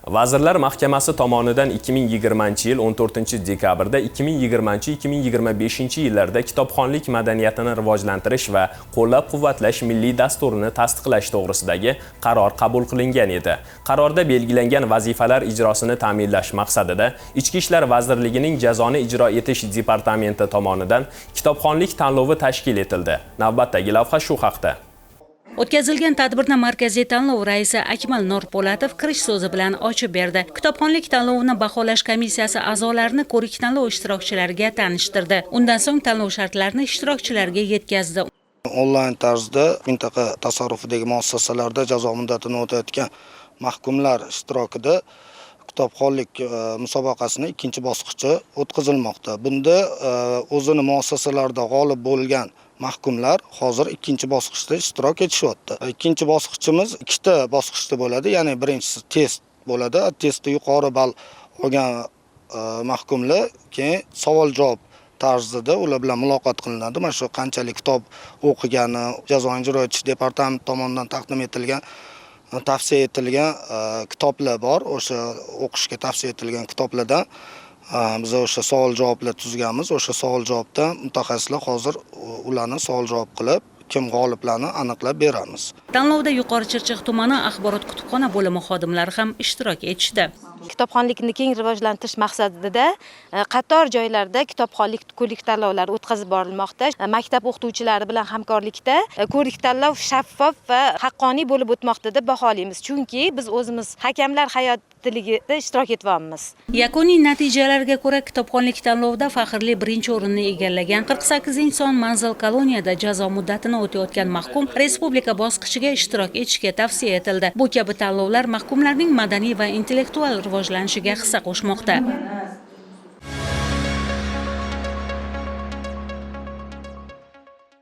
Vazirlar Mahkamasi tomonidan 2020-yil 14-dekabrda 2020-2025 yillarda kitobxonlik madaniyatini rivojlantirish va qo'llab-quvvatlash milliy dasturini tasdiqlash to'g'risidagi qaror qabul qilingan edi. Qarorda belgilangan vazifalar ijrosini ta'minlash maqsadida Ichki ishlar vazirligining jazoni ijro etish departamenti tomonidan kitobxonlik tanlovi tashkil etildi. Navbatdagi lavha shu haqda. O'tkazilgan tadbirni markaziy tanlov raisi Akmal Norpo'latov kirish so'zi bilan ochib berdi. Kitobxonlik tanlovini baholash komissiyasi a'zolarini ko'rik tanlov ishtirokchilariga tanishtirdi. Undan so'ng tanlov shartlarini ishtirokchilarga yetkazdi. Onlayn tarzda mintaqa tasarrufidagi muassasalarda jazo muddatini o'tayotgan mahkumlar ishtirokida kitobxonlik musobaqasining ikkinchi bosqichi o'tkazilmoqda. Bunda o'zini muassasalarda g'olib bo'lgan mahkumlar hozir ikkinchi bosqichda ishtirok etishyapti. Ikkinchi bosqichimiz ikkita bosqichda bo'ladi. Ya'ni birinchisi test bo'ladi. Testda yuqori ball olgan mahkumlar keyin savol-javob tarzida ular bilan muloqot qilinadi. Mana shu qanchalik kitob o'qigani, jazo ijro etish departamenti tomonidan taqdim etilgan tavsiya etilgan kitoblar bor. O'sha o'qishga tavsiya etilgan kitoblardan biz o'sha savol-javoblar tuzganmiz. O'sha savol-javobdan mutaxassislar hozir ularni savol-javob qilib, kim g'oliblarni aniqlab beramiz. Tanlovda Yuqori Chirchiq tumani axborot kutubxona bo'limi xodimlari ham ishtirok etishdi. Kitobxonlikni keng rivojlantirish maqsadida qator joylarda kitobxonlik ko'rik tanlovlari o'tkazib borilmoqda. Maktab o'qituvchilari bilan hamkorlikda ko'rik tanlov shaffof va haqqoniy bo'lib o'tmoqda deb baholaymiz. Chunki biz o'zimiz hakamlar hayotiligida ishtirok etyapmiz. Yakuniy natijalarga ko'ra kitobxonlik tanlovida faxrli birinchi o'rinni egallagan 48-son manzil koloniyada jazo muddatini o'tayotgan mahkum respublika bosqichiga ishtirok etishga tavsiya etildi. Bu kabi tanlovlar mahkumlarning madaniy va intellektual rivojlanishiga hissa qo'shmoqda.